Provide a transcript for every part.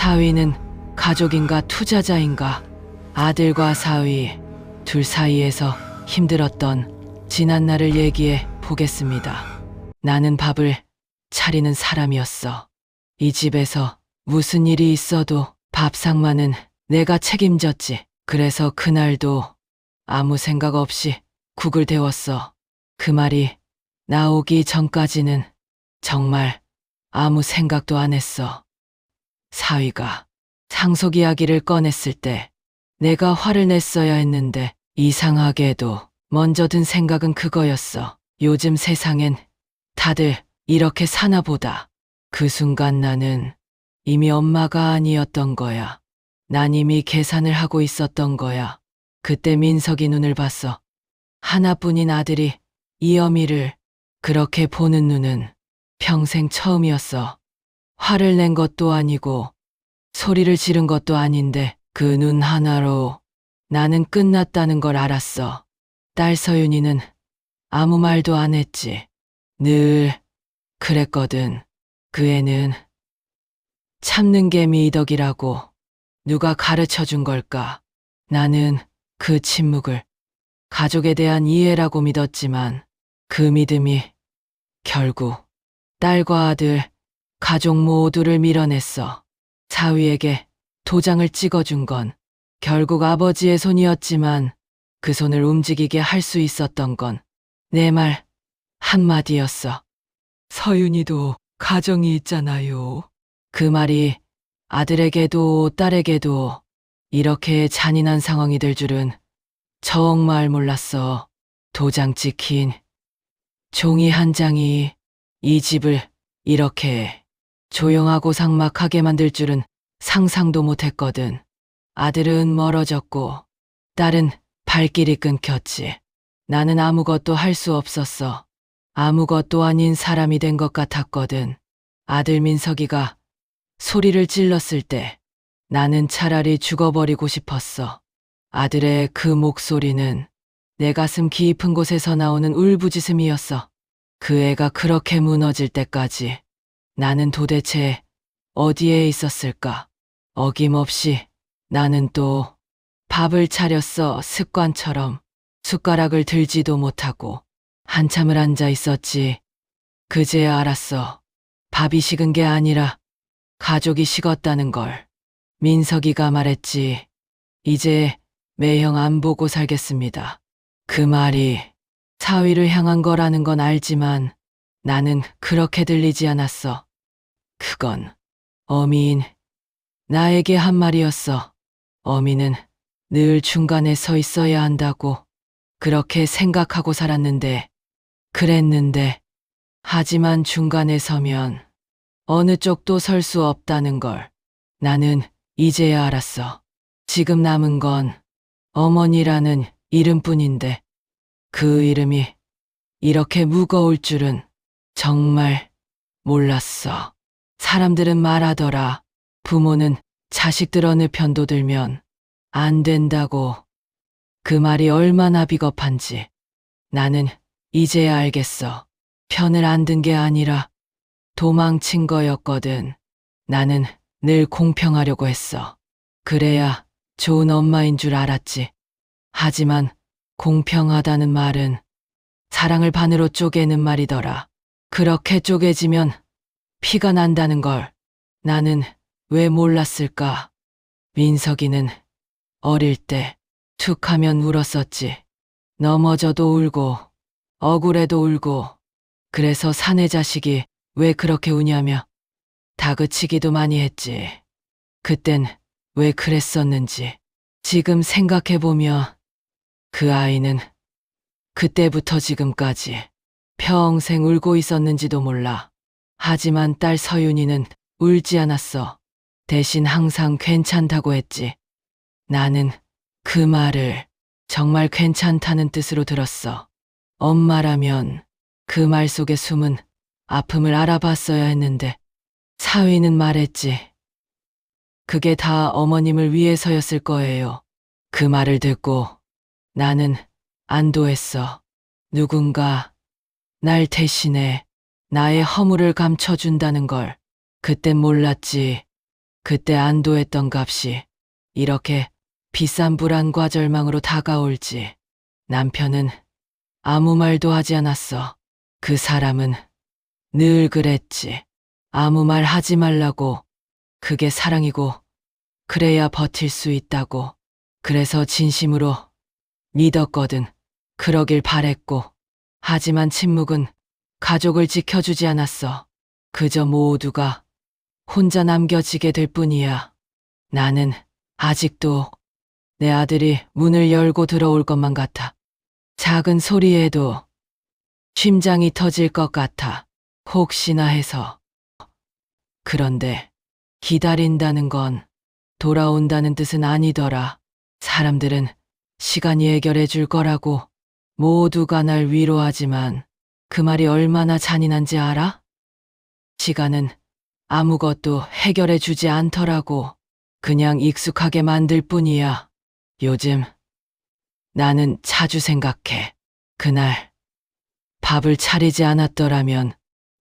사위는 가족인가 투자자인가? 아들과 사위 둘 사이에서 힘들었던 지난 날을 얘기해 보겠습니다. 나는 밥을 차리는 사람이었어. 이 집에서 무슨 일이 있어도 밥상만은 내가 책임졌지. 그래서 그날도 아무 생각 없이 국을 데웠어. 그 말이 나오기 전까지는 정말 아무 생각도 안 했어. 사위가 상속 이야기를 꺼냈을 때 내가 화를 냈어야 했는데 이상하게도 먼저 든 생각은 그거였어. 요즘 세상엔 다들 이렇게 사나 보다. 그 순간 나는 이미 엄마가 아니었던 거야. 난 이미 계산을 하고 있었던 거야. 그때 민석이 눈을 봤어. 하나뿐인 아들이 이 어미를 그렇게 보는 눈은 평생 처음이었어. 화를 낸 것도 아니고 소리를 지른 것도 아닌데 그 눈 하나로 나는 끝났다는 걸 알았어. 딸 서윤이는 아무 말도 안 했지. 늘 그랬거든. 그 애는 참는 게 미덕이라고 누가 가르쳐 준 걸까? 나는 그 침묵을 가족에 대한 이해라고 믿었지만 그 믿음이 결국 딸과 아들, 가족 모두를 밀어냈어. 사위에게 도장을 찍어준 건 결국 아버지의 손이었지만 그 손을 움직이게 할 수 있었던 건 내 말 한마디였어. 서윤이도 가정이 있잖아요. 그 말이 아들에게도 딸에게도 이렇게 잔인한 상황이 될 줄은 정말 몰랐어. 도장 찍힌 종이 한 장이 이 집을 이렇게 조용하고 삭막하게 만들 줄은 상상도 못했거든. 아들은 멀어졌고 딸은 발길이 끊겼지. 나는 아무것도 할 수 없었어. 아무것도 아닌 사람이 된 것 같았거든. 아들 민석이가 소리를 질렀을 때 나는 차라리 죽어버리고 싶었어. 아들의 그 목소리는 내 가슴 깊은 곳에서 나오는 울부짖음이었어. 그 애가 그렇게 무너질 때까지 나는 도대체 어디에 있었을까? 어김없이 나는 또 밥을 차렸어. 습관처럼 숟가락을 들지도 못하고 한참을 앉아 있었지. 그제야 알았어. 밥이 식은 게 아니라 가족이 식었다는 걸. 민석이가 말했지. 이제 매형 안 보고 살겠습니다. 그 말이 사위를 향한 거라는 건 알지만 나는 그렇게 들리지 않았어. 그건 어미인 나에게 한 말이었어. 어미는 늘 중간에 서 있어야 한다고 그렇게 생각하고 살았는데, 그랬는데, 하지만 중간에 서면 어느 쪽도 설 수 없다는 걸 나는 이제야 알았어. 지금 남은 건 어머니라는 이름뿐인데 그 이름이 이렇게 무거울 줄은 정말 몰랐어. 사람들은 말하더라. 부모는 자식들 어느 편도 들면 안 된다고. 그 말이 얼마나 비겁한지 나는 이제야 알겠어. 편을 안 든 게 아니라 도망친 거였거든. 나는 늘 공평하려고 했어. 그래야 좋은 엄마인 줄 알았지. 하지만 공평하다는 말은 사랑을 반으로 쪼개는 말이더라. 그렇게 쪼개지면 피가 난다는 걸 나는 왜 몰랐을까? 민석이는 어릴 때 툭 하면 울었었지. 넘어져도 울고 억울해도 울고 그래서 사내 자식이 왜 그렇게 우냐며 다그치기도 많이 했지. 그땐 왜 그랬었는지 지금 생각해보면 그 아이는 그때부터 지금까지 평생 울고 있었는지도 몰라. 하지만 딸 서윤이는 울지 않았어. 대신 항상 괜찮다고 했지. 나는 그 말을 정말 괜찮다는 뜻으로 들었어. 엄마라면 그 말 속에 숨은 아픔을 알아봤어야 했는데 사위는 말했지. 그게 다 어머님을 위해서였을 거예요. 그 말을 듣고 나는 안도했어. 누군가 날 대신해 나의 허물을 감춰준다는 걸 그땐 몰랐지. 그때 안도했던 값이 이렇게 비싼 불안과 절망으로 다가올지. 남편은 아무 말도 하지 않았어. 그 사람은 늘 그랬지. 아무 말 하지 말라고. 그게 사랑이고 그래야 버틸 수 있다고. 그래서 진심으로 믿었거든. 그러길 바랬고. 하지만 침묵은 가족을 지켜주지 않았어. 그저 모두가 혼자 남겨지게 될 뿐이야. 나는 아직도 내 아들이 문을 열고 들어올 것만 같아. 작은 소리에도 심장이 터질 것 같아. 혹시나 해서. 그런데 기다린다는 건 돌아온다는 뜻은 아니더라. 사람들은 시간이 해결해 줄 거라고 모두가 날 위로하지만 그 말이 얼마나 잔인한지 알아? 시간은 아무것도 해결해 주지 않더라고. 그냥 익숙하게 만들 뿐이야. 요즘 나는 자주 생각해. 그날 밥을 차리지 않았더라면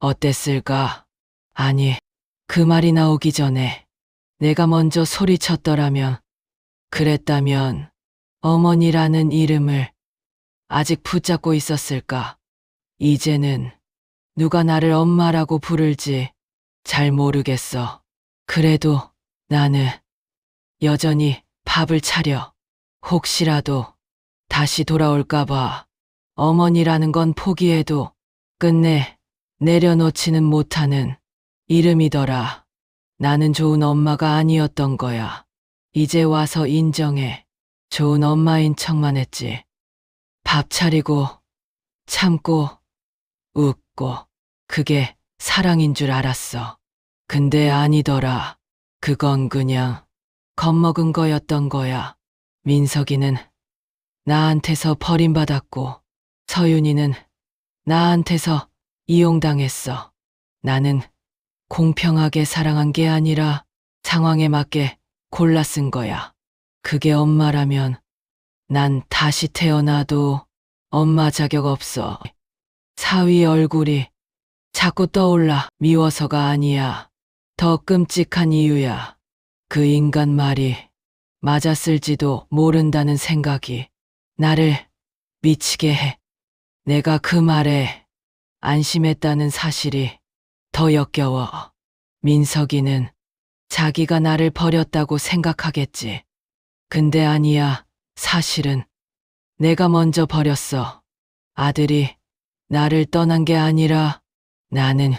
어땠을까? 아니, 그 말이 나오기 전에 내가 먼저 소리쳤더라면, 그랬다면 어머니라는 이름을 아직 붙잡고 있었을까? 이제는 누가 나를 엄마라고 부를지 잘 모르겠어. 그래도 나는 여전히 밥을 차려. 혹시라도 다시 돌아올까봐. 어머니라는 건 포기해도 끝내 내려놓지는 못하는 이름이더라. 나는 좋은 엄마가 아니었던 거야. 이제 와서 인정해. 좋은 엄마인 척만 했지. 밥 차리고, 참고, 웃고, 그게 사랑인 줄 알았어. 근데 아니더라. 그건 그냥 겁먹은 거였던 거야. 민석이는 나한테서 버림받았고, 서윤이는 나한테서 이용당했어. 나는 공평하게 사랑한 게 아니라 상황에 맞게 골라 쓴 거야. 그게 엄마라면 난 다시 태어나도 엄마 자격 없어. 사위 얼굴이 자꾸 떠올라. 미워서가 아니야. 더 끔찍한 이유야. 그 인간 말이 맞았을지도 모른다는 생각이 나를 미치게 해. 내가 그 말에 안심했다는 사실이 더 역겨워. 민석이는 자기가 나를 버렸다고 생각하겠지. 근데 아니야. 사실은 내가 먼저 버렸어. 아들이 나를 떠난 게 아니라 나는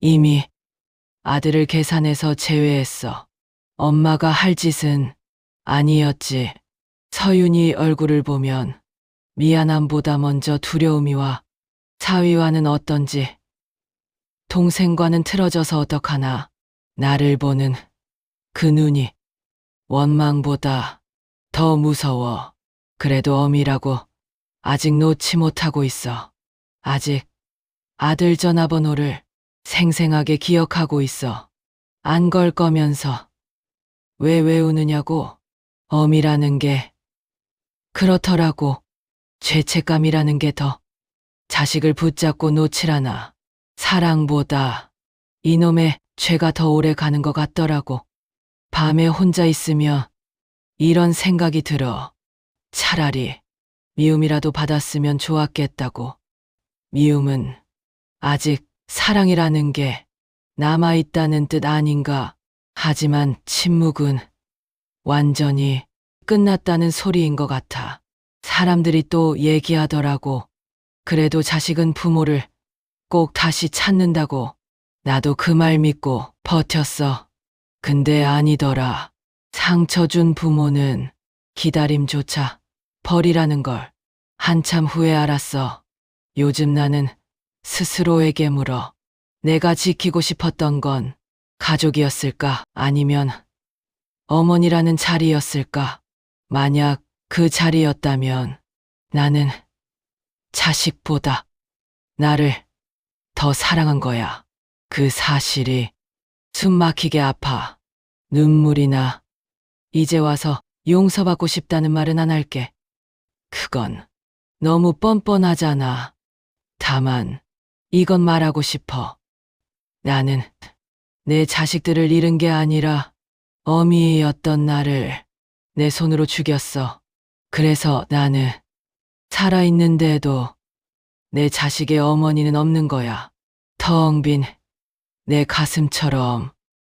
이미 아들을 계산해서 제외했어. 엄마가 할 짓은 아니었지. 서윤이 얼굴을 보면 미안함보다 먼저 두려움이 와. 사위와는 어떤지, 동생과는 틀어져서 어떡하나. 나를 보는 그 눈이 원망보다 더 무서워. 그래도 엄이라고 아직 놓지 못하고 있어. 아직 아들 전화번호를 생생하게 기억하고 있어. 안 걸 거면서 왜 외우느냐고. 엄이라는 게 그렇더라고. 죄책감이라는 게 더 자식을 붙잡고 놓치라나. 사랑보다 이놈의 죄가 더 오래 가는 것 같더라고. 밤에 혼자 있으며 이런 생각이 들어. 차라리 미움이라도 받았으면 좋았겠다고. 미움은 아직 사랑이라는 게 남아있다는 뜻 아닌가. 하지만 침묵은 완전히 끝났다는 소리인 것 같아. 사람들이 또 얘기하더라고. 그래도 자식은 부모를 꼭 다시 찾는다고. 나도 그 말 믿고 버텼어. 근데 아니더라. 상처 준 부모는 기다림조차 버리라는 걸 한참 후에 알았어. 요즘 나는 스스로에게 물어. 내가 지키고 싶었던 건 가족이었을까? 아니면 어머니라는 자리였을까? 만약 그 자리였다면 나는 자식보다 나를 더 사랑한 거야. 그 사실이 숨 막히게 아파. 눈물이 나. 이제 와서 용서받고 싶다는 말은 안 할게. 그건 너무 뻔뻔하잖아. 다만 이건 말하고 싶어. 나는 내 자식들을 잃은 게 아니라 어미였던 나를 내 손으로 죽였어. 그래서 나는 살아있는데도 내 자식의 어머니는 없는 거야. 텅 빈 내 가슴처럼